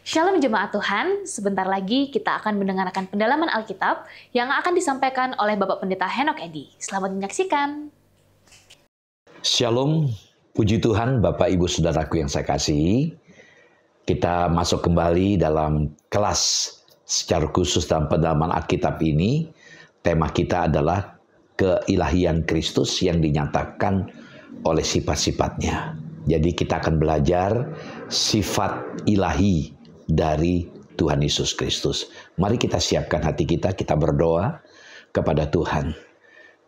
Shalom jemaat Tuhan, sebentar lagi kita akan mendengarkan pendalaman Alkitab yang akan disampaikan oleh Bapak Pendeta Henok Edi. Selamat menyaksikan. Shalom, puji Tuhan Bapak Ibu Saudaraku yang saya kasihi. Kita masuk kembali dalam kelas secara khusus dalam pendalaman Alkitab ini. Tema kita adalah keilahian Kristus yang dinyatakan oleh sifat-sifatnya. Jadi kita akan belajar sifat ilahi dari Tuhan Yesus Kristus. Mari kita siapkan hati kita berdoa kepada Tuhan.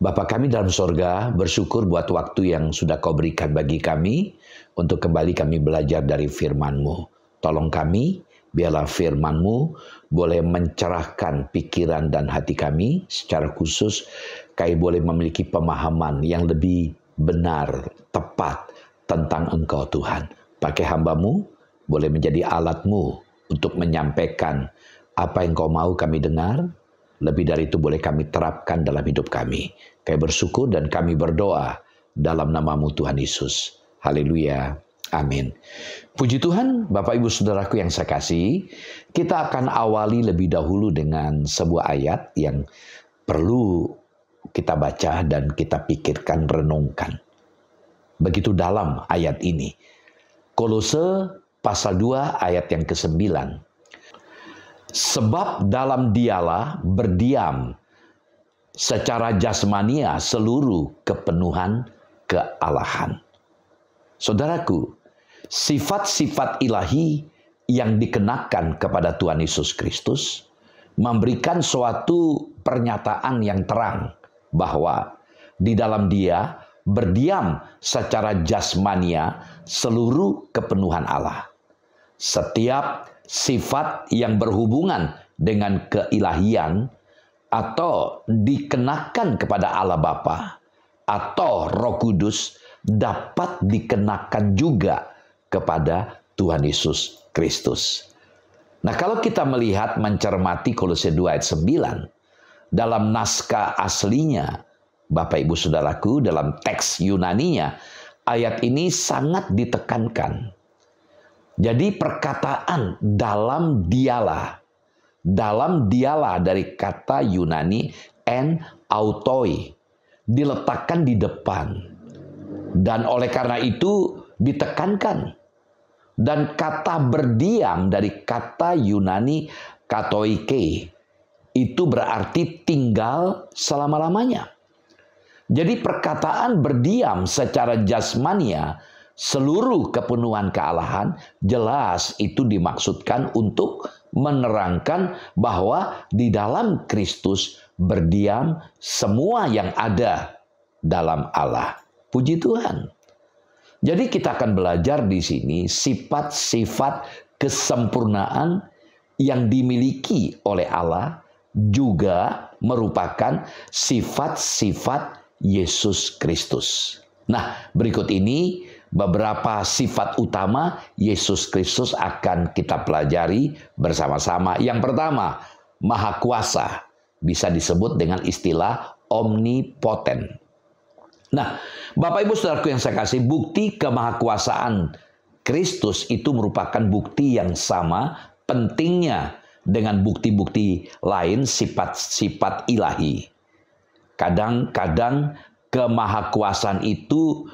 Bapa kami dalam sorga, bersyukur buat waktu yang sudah Kau berikan bagi kami untuk kembali kami belajar dari firman-Mu. Tolong kami, biarlah firman-Mu boleh mencerahkan pikiran dan hati kami, secara khusus kami boleh memiliki pemahaman yang lebih benar, tepat tentang Engkau Tuhan. Pakai hamba-Mu, boleh menjadi alat-Mu untuk menyampaikan apa yang Kau mau kami dengar. Lebih dari itu boleh kami terapkan dalam hidup kami. Kami bersyukur dan kami berdoa dalam nama-Mu Tuhan Yesus. Haleluya. Amin. Puji Tuhan, Bapak Ibu Saudaraku yang saya kasihi, kita akan awali lebih dahulu dengan sebuah ayat yang perlu kita baca dan kita pikirkan, renungkan. Begitu dalam ayat ini. Kolose pasal 2 ayat yang ke-9. Sebab dalam Dialah berdiam secara jasmania seluruh kepenuhan kealahan. Saudaraku, sifat-sifat ilahi yang dikenakan kepada Tuhan Yesus Kristus memberikan suatu pernyataan yang terang bahwa di dalam Dia berdiam secara jasmania seluruh kepenuhan Allah. Setiap sifat yang berhubungan dengan keilahian atau dikenakan kepada Allah Bapa atau Roh Kudus dapat dikenakan juga kepada Tuhan Yesus Kristus. Nah, kalau kita melihat mencermati Kolose 2 ayat 9 dalam naskah aslinya, Bapak Ibu Saudaraku, dalam teks Yunaninya, ayat ini sangat ditekankan. Jadi perkataan dalam Dialah dari kata Yunani en autoi, diletakkan di depan. Dan oleh karena itu ditekankan. Dan kata berdiam dari kata Yunani katoike, itu berarti tinggal selama-lamanya. Jadi perkataan berdiam secara jasmania seluruh kepenuhan kealahan, jelas itu dimaksudkan untuk menerangkan bahwa di dalam Kristus berdiam semua yang ada dalam Allah. Puji Tuhan. Jadi kita akan belajar di sini sifat-sifat kesempurnaan yang dimiliki oleh Allah juga merupakan sifat-sifat Yesus Kristus. Nah, berikut ini beberapa sifat utama Yesus Kristus akan kita pelajari bersama-sama. Yang pertama, Maha Kuasa. Bisa disebut dengan istilah omnipoten. Nah, Bapak Ibu Saudaraku yang saya kasih, bukti kemahakuasaan Kristus itu merupakan bukti yang sama pentingnya dengan bukti-bukti lain sifat-sifat ilahi. Kadang-kadang kemahakuasaan itu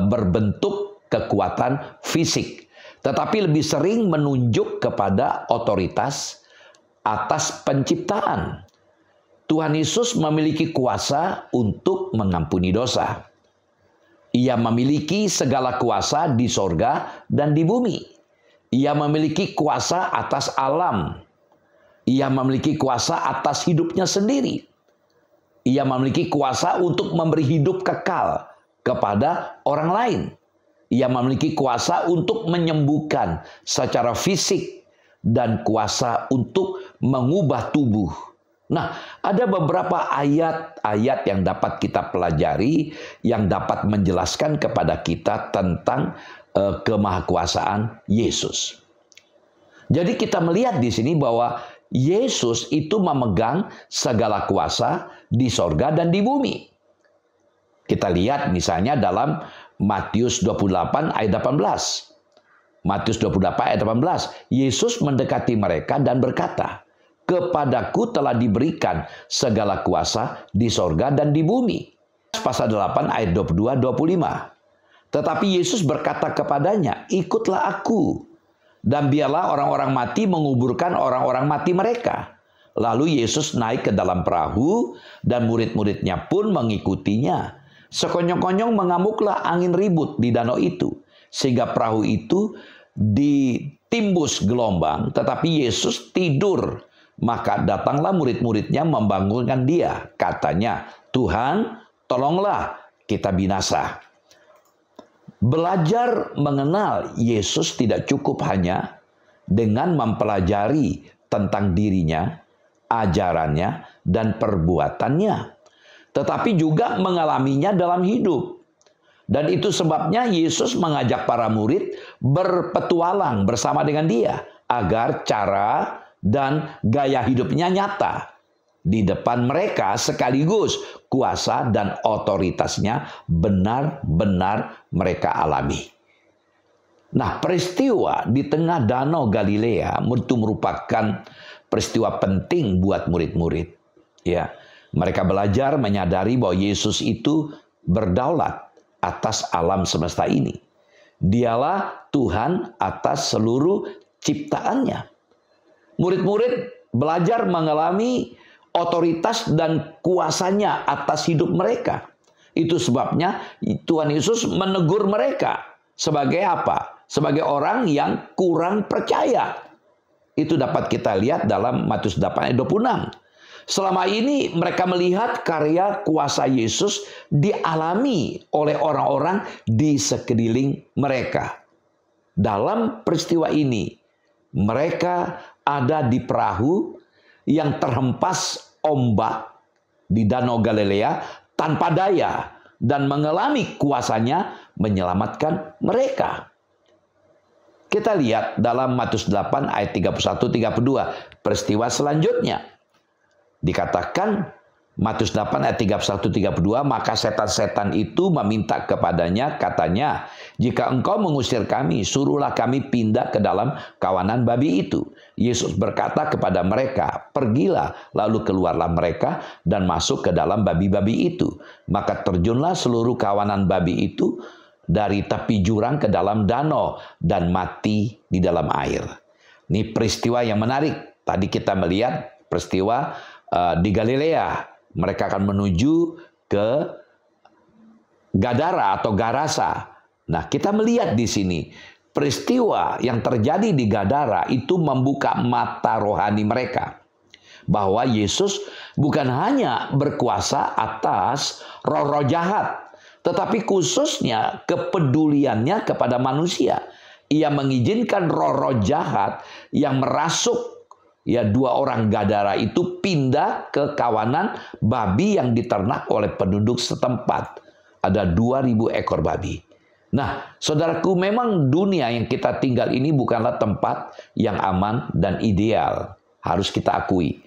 berbentuk kekuatan fisik, tetapi lebih sering menunjuk kepada otoritas atas penciptaan. Tuhan Yesus memiliki kuasa untuk mengampuni dosa. Ia memiliki segala kuasa di sorga dan di bumi. Ia memiliki kuasa atas alam. Ia memiliki kuasa atas hidupnya sendiri. Ia memiliki kuasa untuk memberi hidup kekal kepada orang lain. Ia memiliki kuasa untuk menyembuhkan secara fisik dan kuasa untuk mengubah tubuh. Nah, ada beberapa ayat-ayat yang dapat kita pelajari yang dapat menjelaskan kepada kita tentang kemahakuasaan Yesus. Jadi kita melihat di sini bahwa Yesus itu memegang segala kuasa di sorga dan di bumi. Kita lihat misalnya dalam Matius 28 ayat 18. Matius 28 ayat 18. Yesus mendekati mereka dan berkata, "Kepadaku telah diberikan segala kuasa di sorga dan di bumi." Pasal 8 ayat 22-25. Tetapi Yesus berkata kepadanya, "Ikutlah aku, dan biarlah orang-orang mati menguburkan orang-orang mati mereka." Lalu Yesus naik ke dalam perahu, dan murid-muridnya pun mengikutinya. Sekonyong-konyong mengamuklah angin ribut di danau itu, sehingga perahu itu ditimbus gelombang, tetapi Yesus tidur. Maka datanglah murid-muridnya membangunkan dia. Katanya, "Tuhan, tolonglah, kita binasa." Belajar mengenal Yesus tidak cukup hanya dengan mempelajari tentang dirinya, ajarannya, dan perbuatannya, tetapi juga mengalaminya dalam hidup. Dan itu sebabnya Yesus mengajak para murid berpetualang bersama dengan dia, agar cara dan gaya hidupnya nyata di depan mereka, sekaligus kuasa dan otoritasnya benar-benar mereka alami. Nah, peristiwa di tengah danau Galilea itu merupakan peristiwa penting buat murid-murid. Ya, mereka belajar menyadari bahwa Yesus itu berdaulat atas alam semesta ini. Dialah Tuhan atas seluruh ciptaannya. Murid-murid belajar mengalami otoritas dan kuasanya atas hidup mereka. Itu sebabnya Tuhan Yesus menegur mereka. Sebagai apa? Sebagai orang yang kurang percaya. Itu dapat kita lihat dalam Matius 8 ayat 26. Selama ini mereka melihat karya kuasa Yesus dialami oleh orang-orang di sekeliling mereka. Dalam peristiwa ini, mereka ada di perahu yang terhempas ombak di Danau Galilea tanpa daya, dan mengalami kuasanya menyelamatkan mereka. Kita lihat dalam Matius 8 ayat 31-32, peristiwa selanjutnya. Dikatakan Matius 8 ayat 31-32, maka setan-setan itu meminta kepadanya, katanya, "Jika engkau mengusir kami, suruhlah kami pindah ke dalam kawanan babi itu." Yesus berkata kepada mereka, "Pergilah." Lalu keluarlah mereka dan masuk ke dalam babi-babi itu. Maka terjunlah seluruh kawanan babi itu dari tepi jurang ke dalam danau dan mati di dalam air. Ini peristiwa yang menarik. Tadi kita melihat peristiwa di Galilea. Mereka akan menuju ke Gadara atau Garasa. Nah, kita melihat di sini peristiwa yang terjadi di Gadara itu membuka mata rohani mereka, bahwa Yesus bukan hanya berkuasa atas roh-roh jahat, tetapi khususnya kepeduliannya kepada manusia. Ia mengizinkan roh-roh jahat yang merasuk, ya, 2 orang Gadara itu pindah ke kawanan babi yang diternak oleh penduduk setempat. Ada 2.000 ekor babi. Nah, saudaraku, memang dunia yang kita tinggal ini bukanlah tempat yang aman dan ideal. Harus kita akui.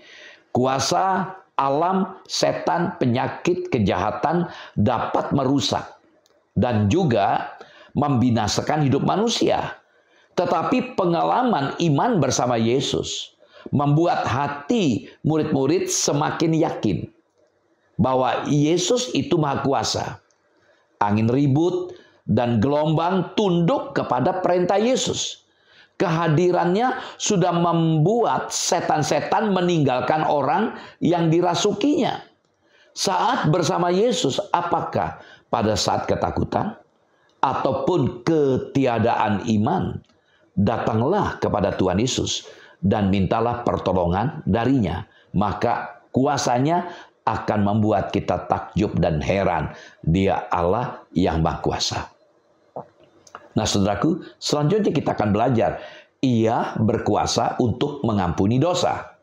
Kuasa alam, setan, penyakit, kejahatan dapat merusak dan juga membinasakan hidup manusia. Tetapi pengalaman iman bersama Yesus membuat hati murid-murid semakin yakin bahwa Yesus itu maha kuasa. Angin ribut dan gelombang tunduk kepada perintah Yesus. Kehadirannya sudah membuat setan-setan meninggalkan orang yang dirasukinya. Saat bersama Yesus, apakah pada saat ketakutan ataupun ketiadaan iman, datanglah kepada Tuhan Yesus dan mintalah pertolongan darinya. Maka kuasanya akan membuat kita takjub dan heran. Dia Allah yang Maha Kuasa. Nah, saudaraku, selanjutnya kita akan belajar. Ia berkuasa untuk mengampuni dosa.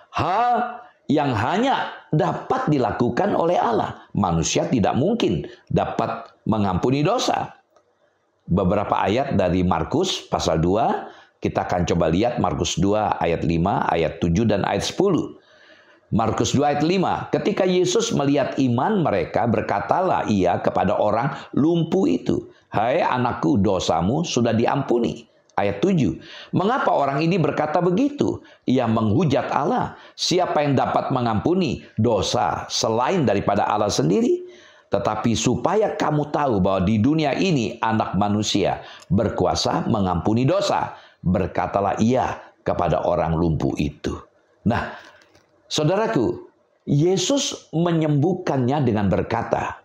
Hal yang hanya dapat dilakukan oleh Allah. Manusia tidak mungkin dapat mengampuni dosa. Beberapa ayat dari Markus pasal 2, kita akan coba lihat Markus 2 ayat 5, ayat 7, dan ayat 10. Markus 2 ayat 5, ketika Yesus melihat iman mereka, berkatalah ia kepada orang lumpuh itu, "Hai anakku, dosamu sudah diampuni." Ayat 7. Mengapa orang ini berkata begitu? Ia menghujat Allah. Siapa yang dapat mengampuni dosa selain daripada Allah sendiri? Tetapi supaya kamu tahu bahwa di dunia ini anak manusia berkuasa mengampuni dosa, berkatalah ia kepada orang lumpuh itu. Nah, saudaraku, Yesus menyembuhkannya dengan berkata,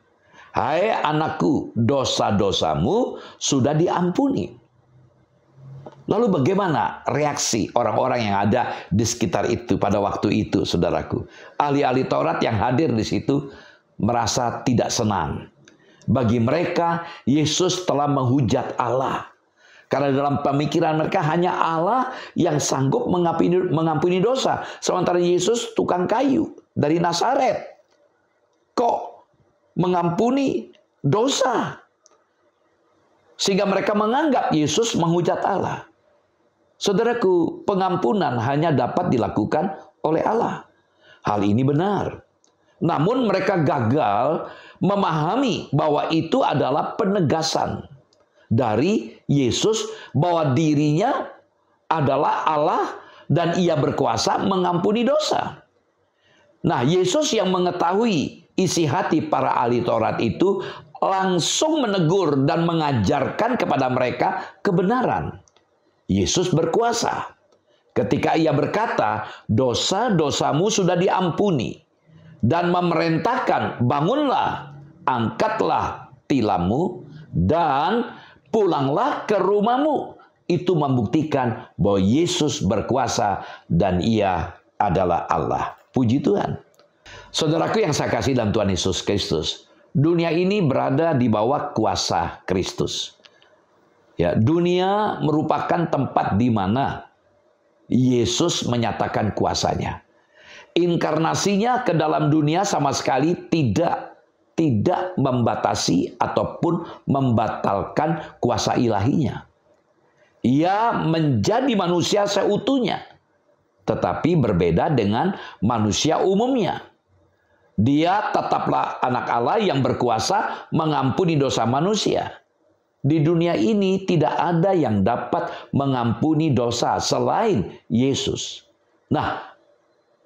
hai anakku, dosa-dosamu sudah diampuni. Lalu bagaimana reaksi orang-orang yang ada di sekitar itu pada waktu itu, saudaraku? Ahli-ahli Taurat yang hadir di situ merasa tidak senang. Bagi mereka, Yesus telah menghujat Allah. Karena dalam pemikiran mereka hanya Allah yang sanggup mengampuni dosa. Sementara Yesus tukang kayu dari Nazaret. Kok mengampuni dosa? Sehingga mereka menganggap Yesus menghujat Allah. Saudaraku, pengampunan hanya dapat dilakukan oleh Allah. Hal ini benar. Namun mereka gagal memahami bahwa itu adalah penegasan dari Yesus bahwa dirinya adalah Allah dan ia berkuasa mengampuni dosa. Nah, Yesus yang mengetahui isi hati para ahli Taurat itu langsung menegur dan mengajarkan kepada mereka kebenaran. Yesus berkuasa. Ketika ia berkata, dosa-dosamu sudah diampuni. Dan memerintahkan, bangunlah, angkatlah tilammu, dan pulanglah ke rumahmu. Itu membuktikan bahwa Yesus berkuasa dan ia adalah Allah. Puji Tuhan. Saudaraku yang saya kasih dalam Tuhan Yesus Kristus, dunia ini berada di bawah kuasa Kristus. Ya, dunia merupakan tempat di mana Yesus menyatakan kuasanya. Inkarnasinya ke dalam dunia sama sekali tidak membatasi ataupun membatalkan kuasa ilahinya. Ia menjadi manusia seutuhnya, tetapi berbeda dengan manusia umumnya. Dia tetaplah anak Allah yang berkuasa mengampuni dosa manusia. Di dunia ini tidak ada yang dapat mengampuni dosa selain Yesus. Nah,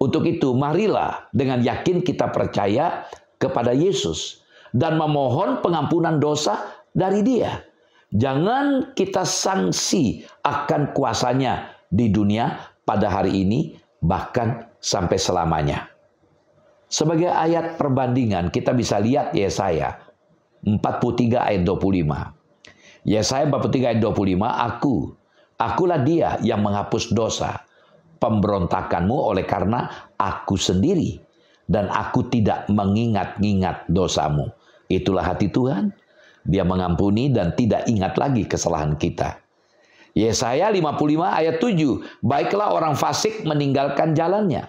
untuk itu marilah dengan yakin kita percaya kepada Yesus dan memohon pengampunan dosa dari Dia. Jangan kita sangsi akan kuasanya di dunia pada hari ini, bahkan sampai selamanya. Sebagai ayat perbandingan, kita bisa lihat Yesaya 43 ayat 25. Yesaya 43 ayat 25, akulah dia yang menghapus dosa pemberontakanmu oleh karena aku sendiri. Dan aku tidak mengingat-ingat dosamu. Itulah hati Tuhan. Dia mengampuni dan tidak ingat lagi kesalahan kita. Yesaya 55 ayat 7. Baiklah orang fasik meninggalkan jalannya.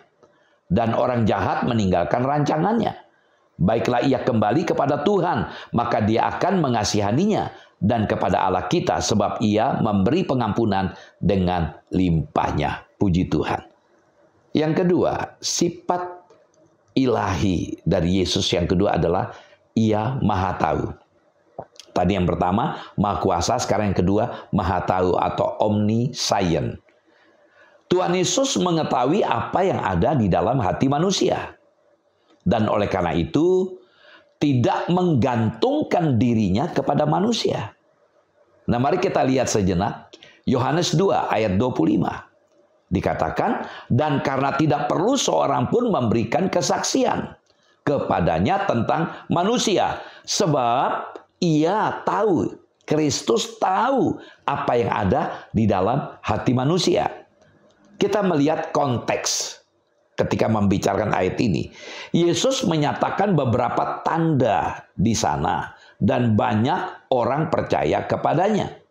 Dan orang jahat meninggalkan rancangannya. Baiklah ia kembali kepada Tuhan, maka dia akan mengasihaninya. Dan kepada Allah kita, sebab ia memberi pengampunan dengan limpahnya. Puji Tuhan. Yang kedua, sifat ilahi dari Yesus yang kedua adalah ia maha tahu. Tadi yang pertama, maha kuasa. Sekarang yang kedua, maha tahu atau omniscient. Tuhan Yesus mengetahui apa yang ada di dalam hati manusia. Dan oleh karena itu, tidak menggantungkan dirinya kepada manusia. Nah, mari kita lihat sejenak. Yohanes 2 ayat 25. Dikatakan, dan karena tidak perlu seorang pun memberikan kesaksian kepadanya tentang manusia. Sebab ia tahu, Kristus tahu apa yang ada di dalam hati manusia. Kita melihat konteks ketika membicarakan ayat ini. Yesus menyatakan beberapa tanda di sana dan banyak orang percaya kepadanya.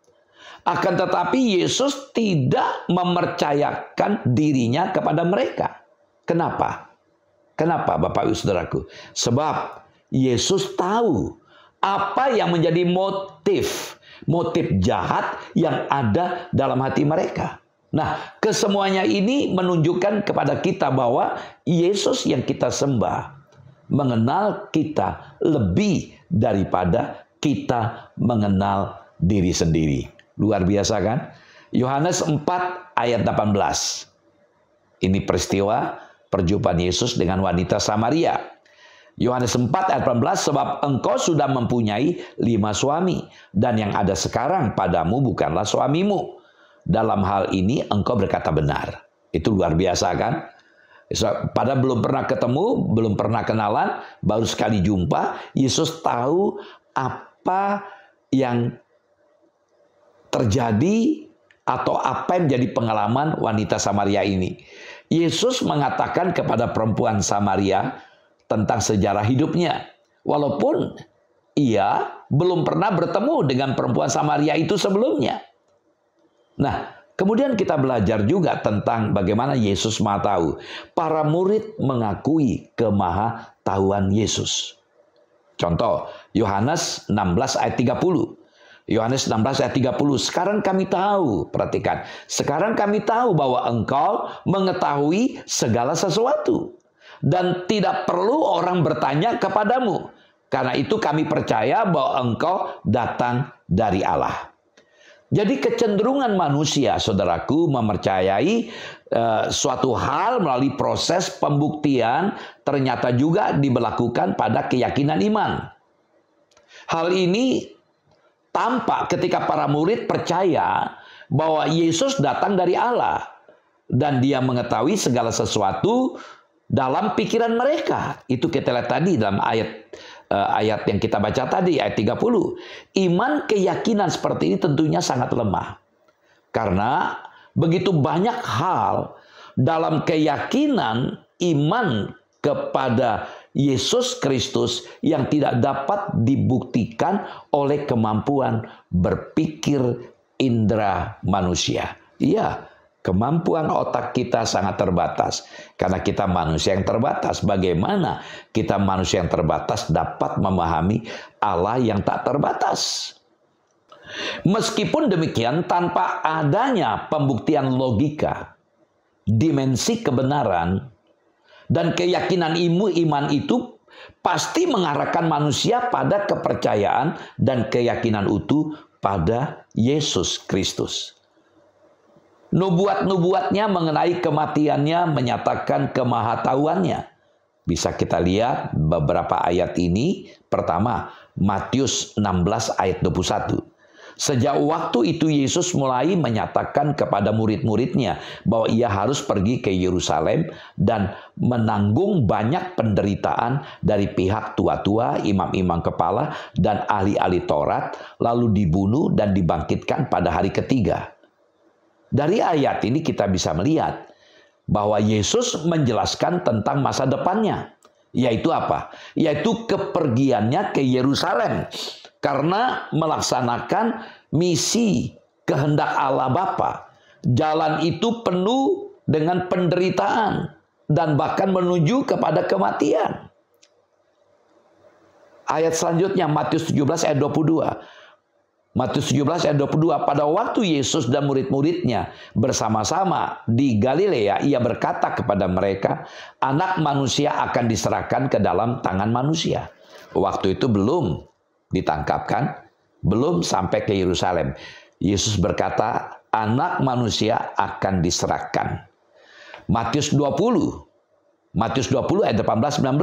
Akan tetapi Yesus tidak mempercayakan dirinya kepada mereka. Kenapa? Kenapa Bapak Ibu Saudaraku? Sebab Yesus tahu apa yang menjadi motif jahat yang ada dalam hati mereka. Nah, kesemuanya ini menunjukkan kepada kita bahwa Yesus yang kita sembah mengenal kita lebih daripada kita mengenal diri sendiri. Luar biasa kan? Yohanes 4 ayat 18. Ini peristiwa perjumpaan Yesus dengan wanita Samaria. Yohanes 4 ayat 18, sebab engkau sudah mempunyai 5 suami, dan yang ada sekarang padamu bukanlah suamimu. Dalam hal ini engkau berkata benar. Itu luar biasa kan? Padahal belum pernah ketemu, belum pernah kenalan, baru sekali jumpa, Yesus tahu apa yang terjadi atau apa yang menjadi pengalaman wanita Samaria ini. Yesus mengatakan kepada perempuan Samaria tentang sejarah hidupnya. Walaupun ia belum pernah bertemu dengan perempuan Samaria itu sebelumnya. Nah, kemudian kita belajar juga tentang bagaimana Yesus Maha Tahu. Para murid mengakui kemahatauan Yesus. Contoh, Yohanes 16 ayat 30. Yohanes 16 ayat 30. Sekarang kami tahu, perhatikan. Sekarang kami tahu bahwa engkau mengetahui segala sesuatu. Dan tidak perlu orang bertanya kepadamu. Karena itu kami percaya bahwa engkau datang dari Allah. Jadi kecenderungan manusia, saudaraku, mempercayai suatu hal melalui proses pembuktian ternyata juga diberlakukan pada keyakinan iman. Hal ini tampak ketika para murid percaya bahwa Yesus datang dari Allah. Dan dia mengetahui segala sesuatu dalam pikiran mereka. Itu kita lihat tadi dalam ayat yang kita baca tadi, ayat 30. Iman keyakinan seperti ini tentunya sangat lemah. Karena begitu banyak hal dalam keyakinan iman kepada Yesus Kristus yang tidak dapat dibuktikan oleh kemampuan berpikir indera manusia. Iya, kemampuan otak kita sangat terbatas. Karena kita manusia yang terbatas. Bagaimana kita manusia yang terbatas dapat memahami Allah yang tak terbatas? Meskipun demikian, tanpa adanya pembuktian logika, dimensi kebenaran, dan keyakinan iman itu pasti mengarahkan manusia pada kepercayaan dan keyakinan utuh pada Yesus Kristus. Nubuat-nubuatnya mengenai kematiannya menyatakan kemahatauannya. Bisa kita lihat beberapa ayat ini. Pertama, Matius 16 ayat 21. Sejak waktu itu Yesus mulai menyatakan kepada murid-muridnya bahwa ia harus pergi ke Yerusalem dan menanggung banyak penderitaan dari pihak tua-tua, imam-imam kepala, dan ahli-ahli Taurat, lalu dibunuh dan dibangkitkan pada hari ketiga. Dari ayat ini kita bisa melihat bahwa Yesus menjelaskan tentang masa depannya. Yaitu apa? Yaitu kepergiannya ke Yerusalem. Karena melaksanakan misi kehendak Allah Bapa. Jalan itu penuh dengan penderitaan dan bahkan menuju kepada kematian. Ayat selanjutnya Matius 17 ayat 22. Matius 17 ayat 22. Pada waktu Yesus dan murid-muridnya bersama-sama di Galilea, ia berkata kepada mereka, Anak manusia akan diserahkan ke dalam tangan manusia. Waktu itu belum ditangkapkan, belum sampai ke Yerusalem. Yesus berkata, Anak manusia akan diserahkan. Matius 20 ayat 18-19.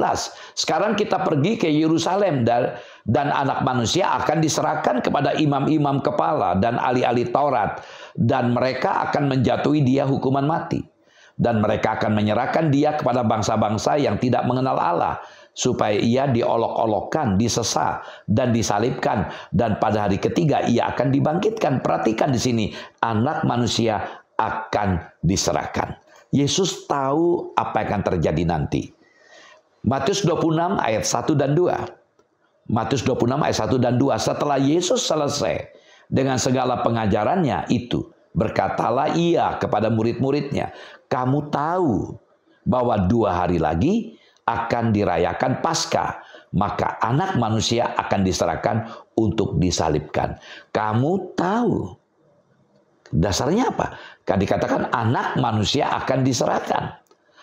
Sekarang kita pergi ke Yerusalem dan anak manusia akan diserahkan kepada imam-imam kepala dan ahli-ahli Taurat. Dan mereka akan menjatuhi dia hukuman mati. Dan mereka akan menyerahkan dia kepada bangsa-bangsa yang tidak mengenal Allah. Supaya ia diolok-olokkan, disesat, dan disalibkan. Dan pada hari ketiga ia akan dibangkitkan. Perhatikan di sini, anak manusia akan diserahkan. Yesus tahu apa yang akan terjadi nanti. Matius 26 ayat 1 dan 2. Matius 26 ayat 1 dan 2. Setelah Yesus selesai dengan segala pengajarannya itu, berkatalah ia kepada murid-muridnya, kamu tahu bahwa 2 hari lagi akan dirayakan Paskah, maka anak manusia akan diserahkan untuk disalibkan. Kamu tahu. Dasarnya apa? Kan dikatakan anak manusia akan diserahkan.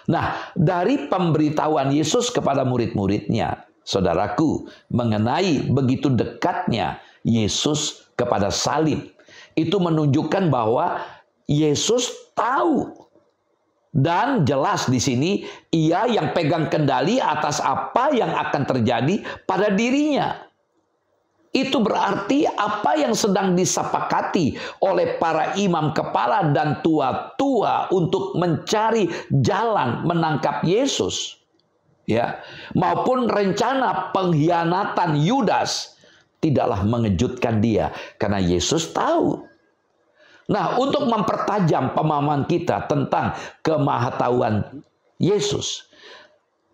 Nah, dari pemberitahuan Yesus kepada murid-muridnya, saudaraku, mengenai begitu dekatnya Yesus kepada salib, itu menunjukkan bahwa Yesus tahu. Dan jelas di sini ia yang pegang kendali atas apa yang akan terjadi pada dirinya. Itu berarti apa yang sedang disepakati oleh para imam kepala dan tua-tua untuk mencari jalan menangkap Yesus, ya, maupun rencana pengkhianatan Yudas tidaklah mengejutkan dia karena Yesus tahu. Nah, untuk mempertajam pemahaman kita tentang kemahatauan Yesus,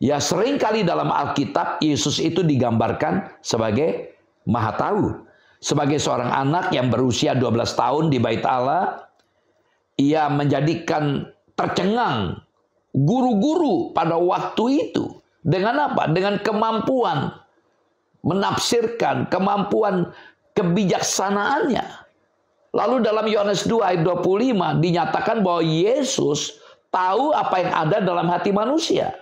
ya seringkali dalam Alkitab Yesus itu digambarkan sebagai Maha tahu. Sebagai seorang anak yang berusia 12 tahun di Bait Allah, ia menjadikan tercengang guru-guru pada waktu itu. Dengan apa? Dengan kemampuan menafsirkan, kemampuan kebijaksanaannya. Lalu dalam Yohanes 2 ayat 25 dinyatakan bahwa Yesus tahu apa yang ada dalam hati manusia.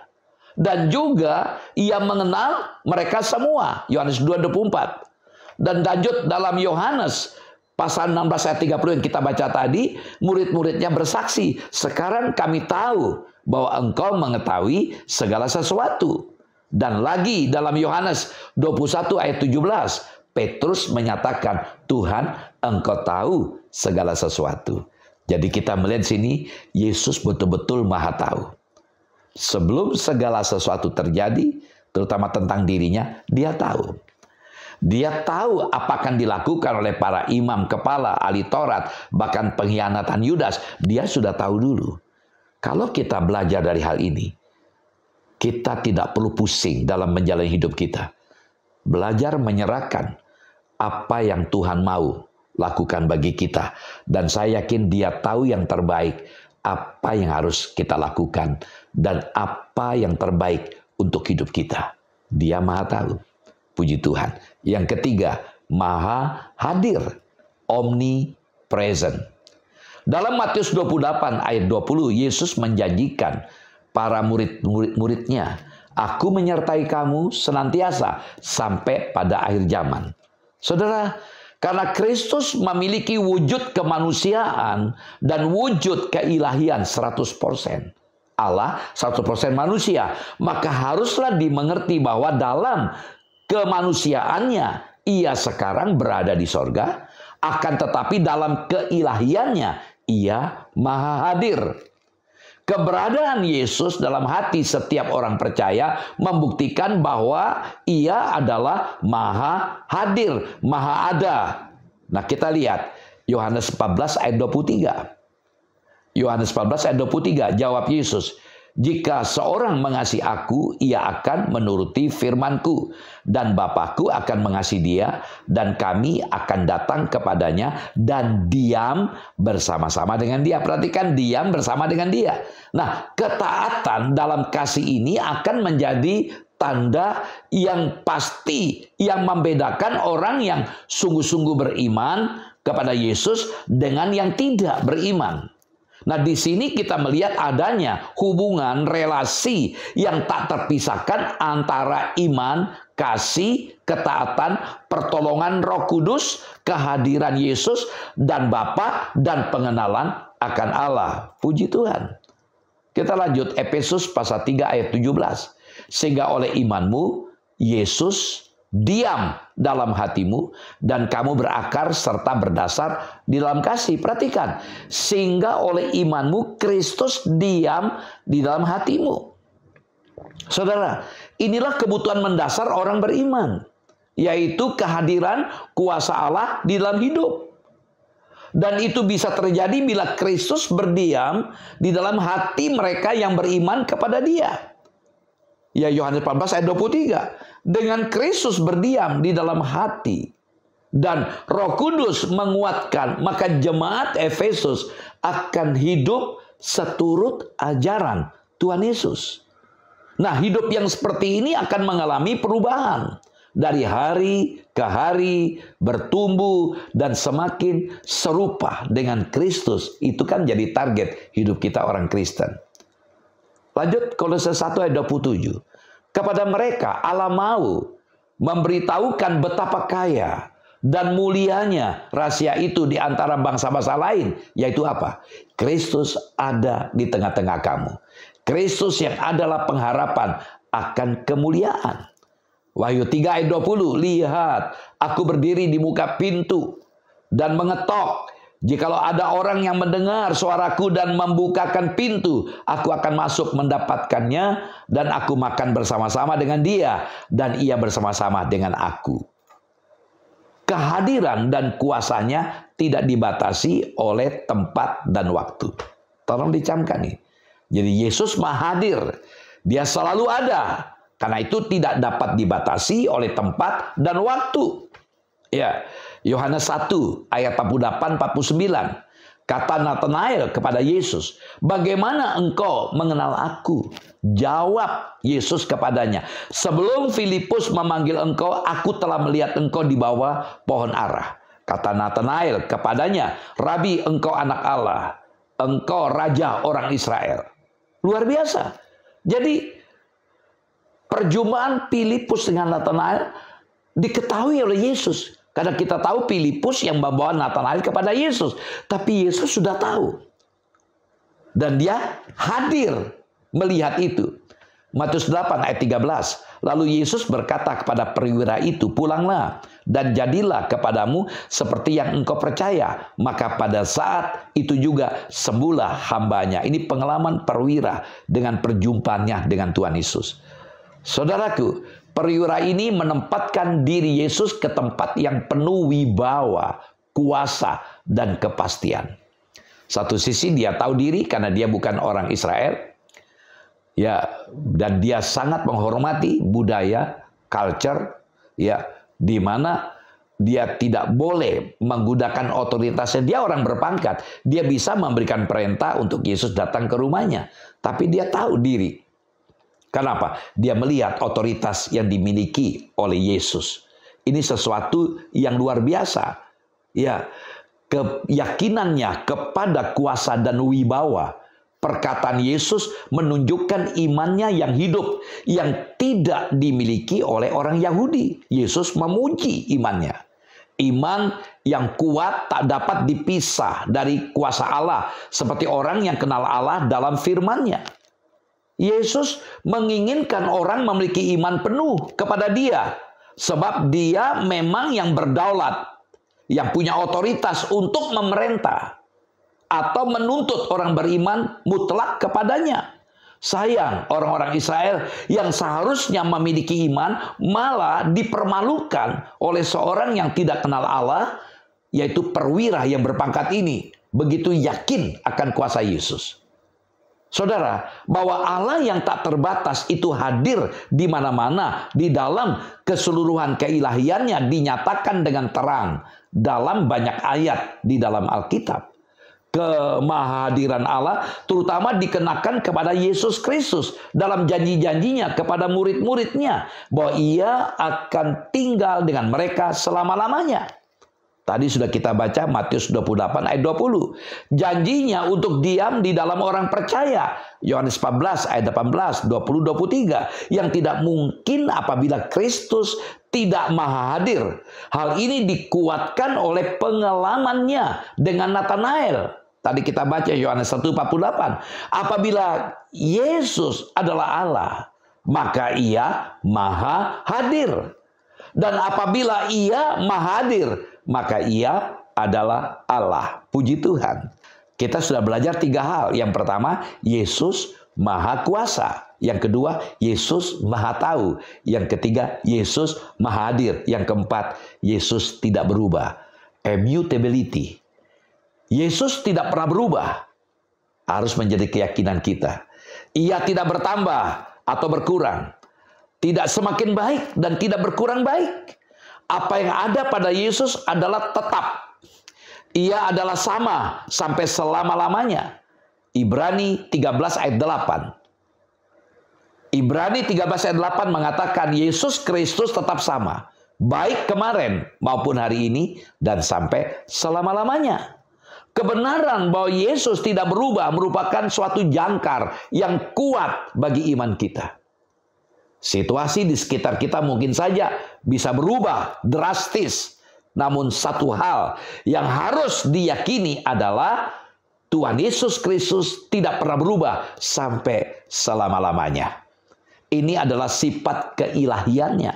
Dan juga ia mengenal mereka semua. Yohanes 2:24. Dan lanjut dalam Yohanes pasal 16 ayat 30 yang kita baca tadi, murid-muridnya bersaksi, sekarang kami tahu bahwa engkau mengetahui segala sesuatu. Dan lagi dalam Yohanes 21 ayat 17, Petrus menyatakan, Tuhan, engkau tahu segala sesuatu. Jadi kita melihat sini, Yesus betul-betul Maha tahu. Sebelum segala sesuatu terjadi, terutama tentang dirinya, dia tahu. Dia tahu apa akan dilakukan oleh para imam kepala, ahli Taurat, bahkan pengkhianatan Yudas. Dia sudah tahu dulu. Kalau kita belajar dari hal ini, kita tidak perlu pusing dalam menjalani hidup kita. Belajar menyerahkan apa yang Tuhan mau lakukan bagi kita. Dan saya yakin dia tahu yang terbaik, apa yang harus kita lakukan, dan apa yang terbaik untuk hidup kita. Dia Maha tahu. Puji Tuhan. Yang ketiga, Maha hadir. Omnipresent. Dalam Matius 28 ayat 20, Yesus menjanjikan para murid-muridnya, Aku menyertai kamu senantiasa sampai pada akhir zaman. Saudara, karena Kristus memiliki wujud kemanusiaan dan wujud keilahian 100%. Allah 100% manusia. Maka haruslah dimengerti bahwa dalam kemanusiaannya ia sekarang berada di sorga, akan tetapi dalam keilahiannya ia Maha hadir. Keberadaan Yesus dalam hati setiap orang percaya membuktikan bahwa ia adalah Maha hadir, Maha ada. Nah, kita lihat Yohanes 14 ayat 23. Yohanes 14 ayat 23, jawab Yesus, jika seorang mengasihi aku, ia akan menuruti firmanku. Dan Bapakku akan mengasihi dia, dan kami akan datang kepadanya, dan diam bersama-sama dengan dia. Perhatikan, diam bersama dengan dia. Nah, ketaatan dalam kasih ini akan menjadi tanda yang pasti, yang membedakan orang yang sungguh-sungguh beriman kepada Yesus dengan yang tidak beriman. Nah, di sini kita melihat adanya hubungan relasi yang tak terpisahkan antara iman, kasih, ketaatan, pertolongan Roh Kudus, kehadiran Yesus dan Bapa, dan pengenalan akan Allah. Puji Tuhan. Kita lanjut Efesus pasal 3 ayat 17. Sehingga oleh imanmu Yesus diam dalam hatimu, dan kamu berakar serta berdasar di dalam kasih. Perhatikan, sehingga oleh imanmu Kristus diam di dalam hatimu. Saudara, inilah kebutuhan mendasar orang beriman, yaitu kehadiran kuasa Allah di dalam hidup. Dan itu bisa terjadi bila Kristus berdiam di dalam hati mereka yang beriman kepada Dia. Ya, Yohanes 14 ayat 23. Dengan Kristus berdiam di dalam hati dan Roh Kudus menguatkan, maka jemaat Efesus akan hidup seturut ajaran Tuhan Yesus. Nah, hidup yang seperti ini akan mengalami perubahan. Dari hari ke hari bertumbuh dan semakin serupa dengan Kristus. Itu kan jadi target hidup kita orang Kristen. Lanjut Kolose 1 ayat 27. Kepada mereka Allah mau memberitahukan betapa kaya dan mulianya rahasia itu di antara bangsa-bangsa lain, yaitu apa? Kristus ada di tengah-tengah kamu. Kristus yang adalah pengharapan akan kemuliaan. Wahyu 3 ayat 20, lihat, aku berdiri di muka pintu dan mengetok. Jikalau ada orang yang mendengar suaraku dan membukakan pintu, aku akan masuk mendapatkannya dan aku makan bersama-sama dengan dia dan ia bersama-sama dengan aku. Kehadiran dan kuasanya tidak dibatasi oleh tempat dan waktu. Tolong dicamkan nih. Jadi Yesus Maha hadir. Dia selalu ada. Karena itu tidak dapat dibatasi oleh tempat dan waktu. Ya, Yohanes 1 ayat 48-49. Kata Nathanael kepada Yesus, bagaimana engkau mengenal aku? Jawab Yesus kepadanya, sebelum Filipus memanggil engkau, aku telah melihat engkau di bawah pohon ara. Kata Nathanael kepadanya, Rabi, engkau anak Allah, engkau raja orang Israel. Luar biasa. Jadi perjumpaan Filipus dengan Nathanael diketahui oleh Yesus. Karena kita tahu Filipus yang membawa Nathanael kepada Yesus. Tapi Yesus sudah tahu. Dan dia hadir melihat itu. Matius 8 ayat 13. Lalu Yesus berkata kepada perwira itu, pulanglah dan jadilah kepadamu seperti yang engkau percaya. Maka pada saat itu juga sembuhlah hambanya. Ini pengalaman perwira dengan perjumpaannya dengan Tuhan Yesus. Saudaraku, perwira ini menempatkan diri Yesus ke tempat yang penuh wibawa, kuasa, dan kepastian. Satu sisi dia tahu diri karena dia bukan orang Israel. Ya, dan dia sangat menghormati budaya, culture, ya, di mana dia tidak boleh menggunakan otoritasnya. Dia orang berpangkat. Dia bisa memberikan perintah untuk Yesus datang ke rumahnya. Tapi dia tahu diri. Kenapa? Dia melihat otoritas yang dimiliki oleh Yesus. Ini sesuatu yang luar biasa. Ya, keyakinannya kepada kuasa dan wibawa. Perkataan Yesus menunjukkan imannya yang hidup, yang tidak dimiliki oleh orang Yahudi. Yesus memuji imannya. Iman yang kuat tak dapat dipisah dari kuasa Allah. Seperti orang yang kenal Allah dalam firman-Nya. Yesus menginginkan orang memiliki iman penuh kepada dia. Sebab dia memang yang berdaulat. Yang punya otoritas untuk memerintah. Atau menuntut orang beriman mutlak kepadanya. Sayang, orang-orang Israel yang seharusnya memiliki iman malah dipermalukan oleh seorang yang tidak kenal Allah. Yaitu perwira yang berpangkat ini. Begitu yakin akan kuasa Yesus. Saudara, bahwa Allah yang tak terbatas itu hadir di mana-mana, di dalam keseluruhan keilahiannya dinyatakan dengan terang dalam banyak ayat di dalam Alkitab. Kemahadiran Allah terutama dikenakan kepada Yesus Kristus dalam janji-janjinya kepada murid-muridnya bahwa ia akan tinggal dengan mereka selama-lamanya. Tadi sudah kita baca Matius 28 ayat 20. Janjinya untuk diam di dalam orang percaya. Yohanes 14 ayat 18, 20, 23. Yang tidak mungkin apabila Kristus tidak maha hadir. Hal ini dikuatkan oleh pengalamannya dengan Nathanael. Tadi kita baca Yohanes 1:48. Apabila Yesus adalah Allah, maka ia maha hadir. Dan apabila ia maha hadir, maka ia adalah Allah. Puji Tuhan. Kita sudah belajar 3 hal. Yang pertama, Yesus maha kuasa. Yang kedua, Yesus maha tahu. Yang ketiga, Yesus maha hadir. Yang keempat, Yesus tidak berubah. Immutability. Yesus tidak pernah berubah. Harus menjadi keyakinan kita. Ia tidak bertambah atau berkurang. Tidak semakin baik dan tidak berkurang baik. Apa yang ada pada Yesus adalah tetap. Ia adalah sama sampai selama-lamanya. Ibrani 13 ayat 8. Ibrani 13 ayat 8 mengatakan Yesus Kristus tetap sama. Baik kemarin maupun hari ini dan sampai selama-lamanya. Kebenaran bahwa Yesus tidak berubah merupakan suatu jangkar yang kuat bagi iman kita. Situasi di sekitar kita mungkin saja bisa berubah drastis. Namun satu hal yang harus diyakini adalah Tuhan Yesus Kristus tidak pernah berubah sampai selama-lamanya. Ini adalah sifat keilahiannya.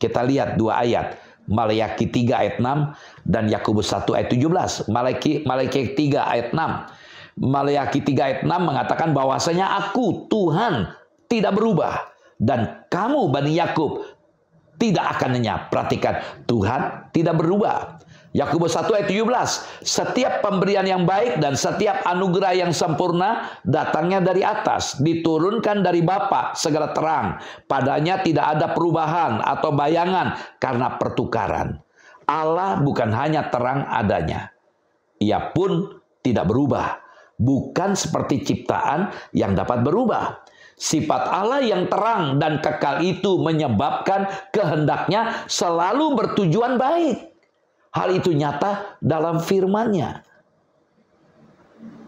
Kita lihat dua ayat. Maleakhi 3 ayat 6 dan Yakobus 1 ayat 17. Maleakhi 3 ayat 6. Maleakhi 3 ayat 6 mengatakan bahwasanya aku Tuhan tidak berubah dan kamu Bani Yakub tidak akan lenyap. Perhatikan, Tuhan tidak berubah. Yakobus 1 ayat 17. Setiap pemberian yang baik dan setiap anugerah yang sempurna datangnya dari atas, diturunkan dari Bapa segala terang. Padanya tidak ada perubahan atau bayangan karena pertukaran. Allah bukan hanya terang adanya. Ia pun tidak berubah. Bukan seperti ciptaan yang dapat berubah. Sifat Allah yang terang dan kekal itu menyebabkan kehendaknya selalu bertujuan baik. Hal itu nyata dalam firman-Nya.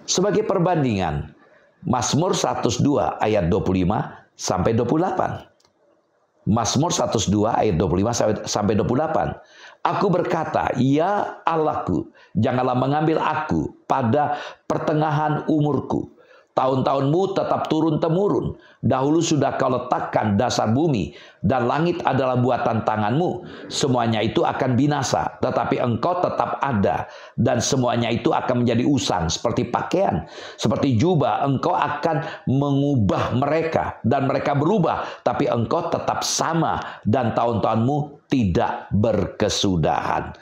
Sebagai perbandingan, Mazmur 102 ayat 25 sampai 28. Mazmur 102 ayat 25 sampai 28. Aku berkata, ya Allahku, janganlah mengambil aku pada pertengahan umurku. Tahun-tahunmu tetap turun-temurun. Dahulu sudah kau letakkan dasar bumi, dan langit adalah buatan tanganmu. Semuanya itu akan binasa, tetapi engkau tetap ada. Dan semuanya itu akan menjadi usang, seperti pakaian. Seperti jubah, engkau akan mengubah mereka, dan mereka berubah. Tapi engkau tetap sama, dan tahun-tahunmu tidak berkesudahan.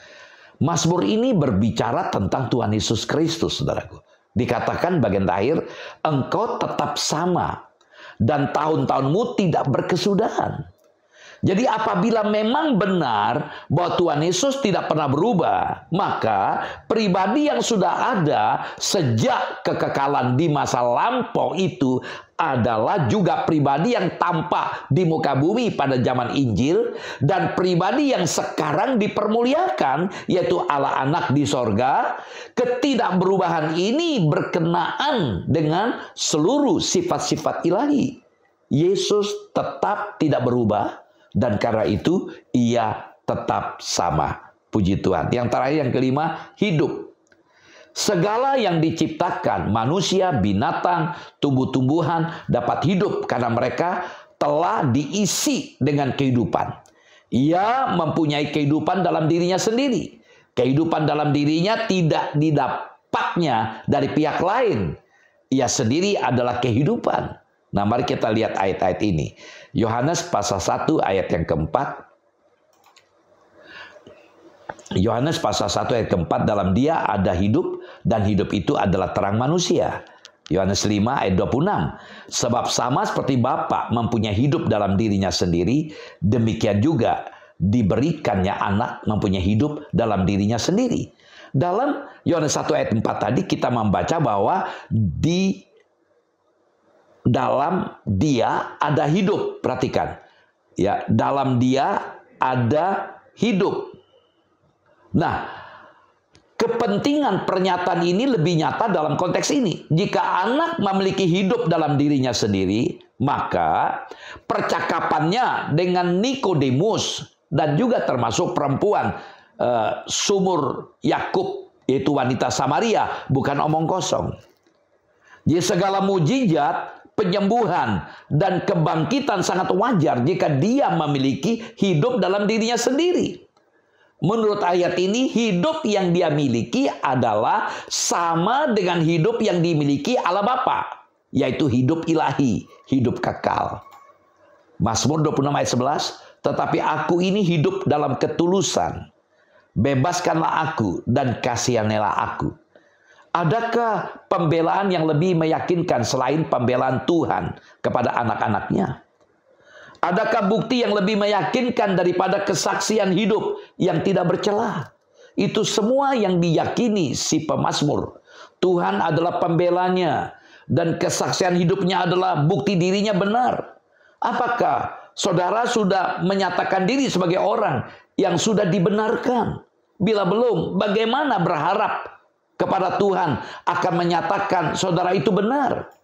Mazmur ini berbicara tentang Tuhan Yesus Kristus, saudaraku. Dikatakan bagian terakhir, engkau tetap sama dan tahun-tahunmu tidak berkesudahan. Jadi apabila memang benar bahwa Tuhan Yesus tidak pernah berubah, maka pribadi yang sudah ada sejak kekekalan di masa lampau itu adalah juga pribadi yang tampak di muka bumi pada zaman Injil, dan pribadi yang sekarang dipermuliakan, yaitu Allah Anak di sorga. Ketidakberubahan ini berkenaan dengan seluruh sifat-sifat ilahi. Yesus tetap tidak berubah, dan karena itu ia tetap sama. Puji Tuhan. Yang terakhir, yang kelima, hidup. Segala yang diciptakan, manusia, binatang, tumbuh-tumbuhan dapat hidup karena mereka telah diisi dengan kehidupan. Ia mempunyai kehidupan dalam dirinya sendiri. Kehidupan dalam dirinya tidak didapatnya dari pihak lain. Ia sendiri adalah kehidupan. Nah, mari kita lihat ayat-ayat ini. Yohanes pasal 1 ayat yang keempat. Yohanes pasal 1 ayat keempat, dalam dia ada hidup, dan hidup itu adalah terang manusia. Yohanes 5 ayat 26. Sebab sama seperti Bapa mempunyai hidup dalam dirinya sendiri, demikian juga diberikannya anak mempunyai hidup dalam dirinya sendiri. Dalam Yohanes 1 ayat 4 tadi kita membaca bahwa di dalam dia ada hidup. Perhatikan. Ya, dalam dia ada hidup. Nah, kepentingan pernyataan ini lebih nyata dalam konteks ini. Jika anak memiliki hidup dalam dirinya sendiri, maka percakapannya dengan Nikodemus dan juga termasuk perempuan sumur Yakub, yaitu wanita Samaria, bukan omong kosong. Jadi segala mujizat, penyembuhan, dan kebangkitan sangat wajar jika dia memiliki hidup dalam dirinya sendiri. Menurut ayat ini, hidup yang dia miliki adalah sama dengan hidup yang dimiliki Allah Bapa, yaitu hidup ilahi, hidup kekal. Mazmur 26 ayat 11, tetapi aku ini hidup dalam ketulusan. Bebaskanlah aku dan kasihanilah aku. Adakah pembelaan yang lebih meyakinkan selain pembelaan Tuhan kepada anak-anaknya? Adakah bukti yang lebih meyakinkan daripada kesaksian hidup yang tidak bercela? Itu semua yang diyakini si pemazmur. Tuhan adalah pembelanya, dan kesaksian hidupnya adalah bukti dirinya benar. Apakah saudara sudah menyatakan diri sebagai orang yang sudah dibenarkan? Bila belum, bagaimana berharap kepada Tuhan akan menyatakan saudara itu benar?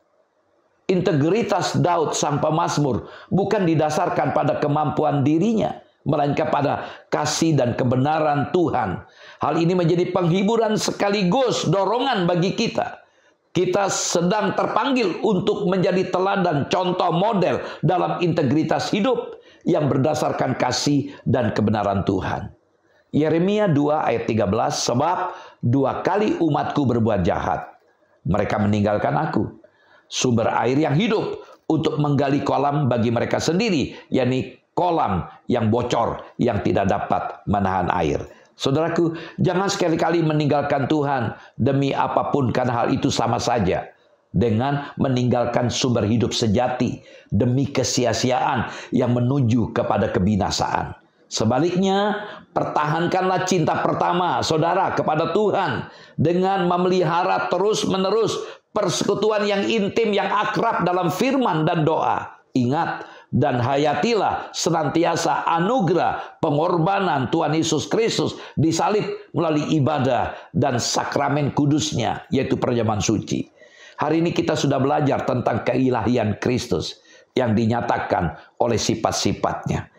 Integritas Daud sang pemazmur bukan didasarkan pada kemampuan dirinya, melainkan pada kasih dan kebenaran Tuhan. Hal ini menjadi penghiburan sekaligus dorongan bagi kita. Kita sedang terpanggil untuk menjadi teladan, contoh, model dalam integritas hidup yang berdasarkan kasih dan kebenaran Tuhan. Yeremia 2 ayat 13, sebab 2 kali umatku berbuat jahat. Mereka meninggalkan aku, sumber air yang hidup, untuk menggali kolam bagi mereka sendiri, yakni kolam yang bocor, yang tidak dapat menahan air. Saudaraku, jangan sekali-kali meninggalkan Tuhan demi apapun, karena hal itu sama saja dengan meninggalkan sumber hidup sejati demi kesia-siaan yang menuju kepada kebinasaan. Sebaliknya, pertahankanlah cinta pertama saudara kepada Tuhan dengan memelihara terus-menerus persekutuan yang intim, yang akrab dalam firman dan doa. Ingat dan hayatilah senantiasa anugerah pengorbanan Tuhan Yesus Kristus disalib melalui ibadah dan sakramen kudusnya, yaitu perjamuan suci. Hari ini kita sudah belajar tentang keilahian Kristus yang dinyatakan oleh sifat-sifatnya.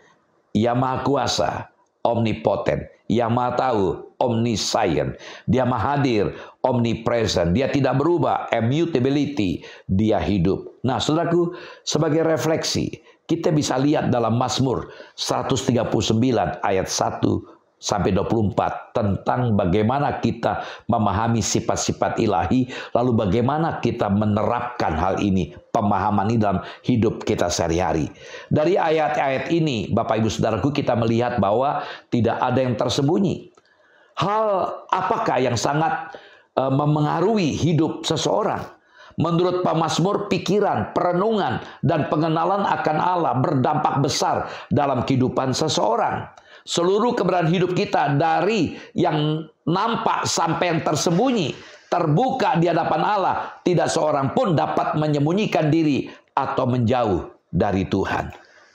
Ia maha kuasa, omnipoten. Ia maha tahu, omniscient. Dia maha hadir, omnipresent. Dia tidak berubah, immutability. Dia hidup. Nah, saudaraku, sebagai refleksi, kita bisa lihat dalam Mazmur 139 ayat 1 sampai 24 tentang bagaimana kita memahami sifat-sifat ilahi, lalu bagaimana kita menerapkan hal ini, pemahaman ini dalam hidup kita sehari-hari. Dari ayat-ayat ini, Bapak Ibu Saudaraku, kita melihat bahwa tidak ada yang tersembunyi. Hal apakah yang sangat memengaruhi hidup seseorang? Menurut pemazmur, pikiran, perenungan, dan pengenalan akan Allah berdampak besar dalam kehidupan seseorang. Seluruh keberadaan hidup kita, dari yang nampak sampai yang tersembunyi, terbuka di hadapan Allah. Tidak seorang pun dapat menyembunyikan diri atau menjauh dari Tuhan.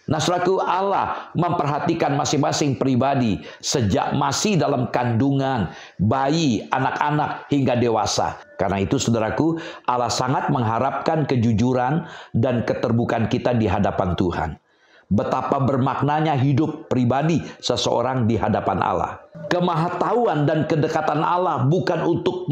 Nah, saudaraku, Allah memperhatikan masing-masing pribadi sejak masih dalam kandungan, bayi, anak-anak, hingga dewasa. Karena itu, saudaraku, Allah sangat mengharapkan kejujuran dan keterbukaan kita di hadapan Tuhan. Betapa bermaknanya hidup pribadi seseorang di hadapan Allah. Kemahatauan dan kedekatan Allah bukan untuk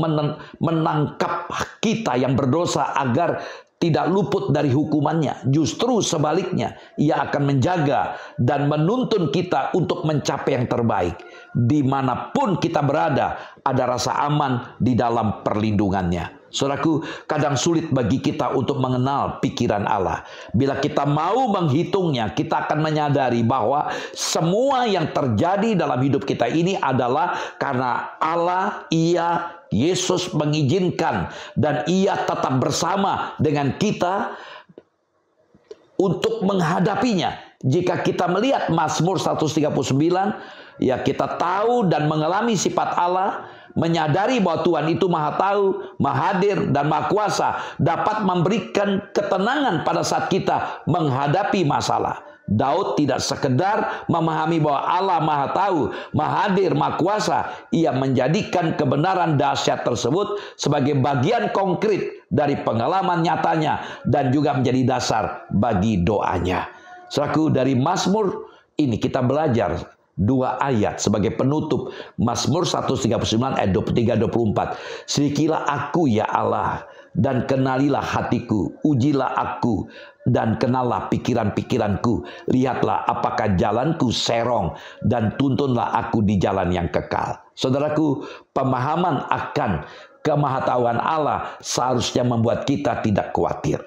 menangkap kita yang berdosa agar tidak luput dari hukumannya. Justru sebaliknya, Ia akan menjaga dan menuntun kita untuk mencapai yang terbaik. Dimanapun kita berada, ada rasa aman di dalam perlindungannya. Saudaraku, kadang sulit bagi kita untuk mengenal pikiran Allah. Bila kita mau menghitungnya, kita akan menyadari bahwa semua yang terjadi dalam hidup kita ini adalah karena Allah, Yesus mengizinkan, dan Ia tetap bersama dengan kita untuk menghadapinya. Jika kita melihat Mazmur 139, ya kita tahu dan mengalami sifat Allah, menyadari bahwa Tuhan itu maha tahu, maha hadir, dan maha kuasa, dapat memberikan ketenangan pada saat kita menghadapi masalah. Daud tidak sekedar memahami bahwa Allah maha tahu, maha hadir, maha kuasa. Ia menjadikan kebenaran dahsyat tersebut sebagai bagian konkret dari pengalaman nyatanya dan juga menjadi dasar bagi doanya. Saudaraku, dari Mazmur ini kita belajar 2 ayat sebagai penutup. Mazmur 139 ayat 23-24. Selikilah aku ya Allah, dan kenalilah hatiku. Ujilah aku dan kenallah pikiran-pikiranku. Lihatlah apakah jalanku serong, dan tuntunlah aku di jalan yang kekal. Saudaraku, pemahaman akan kemahatauan Allah seharusnya membuat kita tidak khawatir.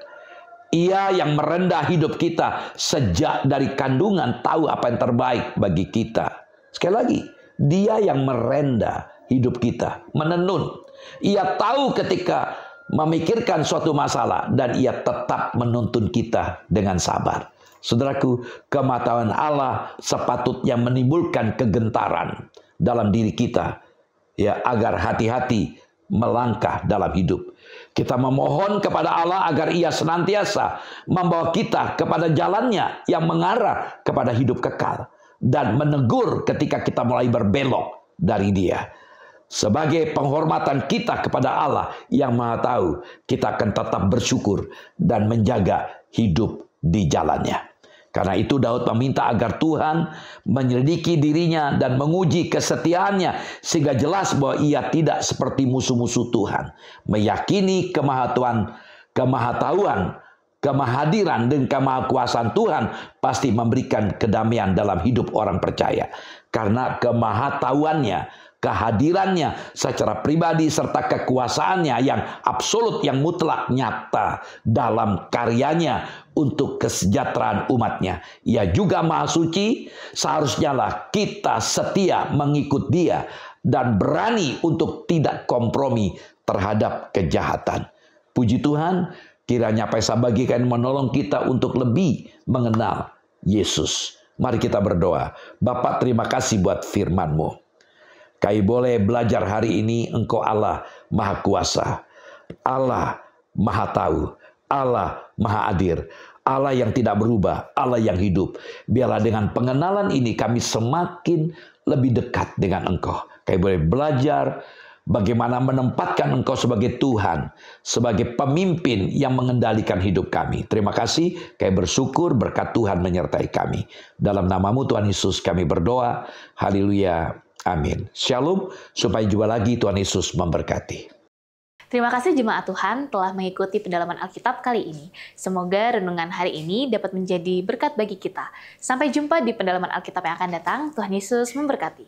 Ia yang merendah hidup kita sejak dari kandungan, tahu apa yang terbaik bagi kita. Sekali lagi, Dia yang merendah hidup kita, menenun. Ia tahu ketika memikirkan suatu masalah, dan Ia tetap menuntun kita dengan sabar. Saudaraku, kemahatauan Allah sepatutnya menimbulkan kegentaran dalam diri kita, ya, agar hati-hati melangkah dalam hidup. Kita memohon kepada Allah agar Ia senantiasa membawa kita kepada jalannya yang mengarah kepada hidup kekal, dan menegur ketika kita mulai berbelok dari Dia. Sebagai penghormatan kita kepada Allah yang maha tahu, kita akan tetap bersyukur dan menjaga hidup di jalannya. Karena itu Daud meminta agar Tuhan menyelidiki dirinya dan menguji kesetiaannya sehingga jelas bahwa ia tidak seperti musuh-musuh Tuhan. Meyakini kemahatauan, kemahadiran dan kemahakuasaan Tuhan pasti memberikan kedamaian dalam hidup orang percaya. Karena kemahatauannya, kehadirannya secara pribadi serta kekuasaannya yang absolut, yang mutlak nyata dalam karyanya untuk kesejahteraan umatnya. Ia juga maha suci, seharusnya lah kita setia mengikut dia dan berani untuk tidak kompromi terhadap kejahatan. Puji Tuhan, kiranya apa yang saya bagikan menolong kita untuk lebih mengenal Yesus. Mari kita berdoa. Bapa, terima kasih buat firman-Mu. Kami boleh belajar hari ini, Engkau Allah Maha Kuasa, Allah Maha Tahu, Allah Maha Hadir, Allah yang tidak berubah, Allah yang hidup. Biarlah dengan pengenalan ini kami semakin lebih dekat dengan Engkau. Kami boleh belajar bagaimana menempatkan Engkau sebagai Tuhan, sebagai pemimpin yang mengendalikan hidup kami. Terima kasih, kami bersyukur berkat Tuhan menyertai kami. Dalam nama-Mu Tuhan Yesus kami berdoa. Haleluya. Amin. Shalom, sampai jumpa lagi. Tuhan Yesus memberkati. Terima kasih jemaat Tuhan telah mengikuti pendalaman Alkitab kali ini. Semoga renungan hari ini dapat menjadi berkat bagi kita. Sampai jumpa di pendalaman Alkitab yang akan datang. Tuhan Yesus memberkati.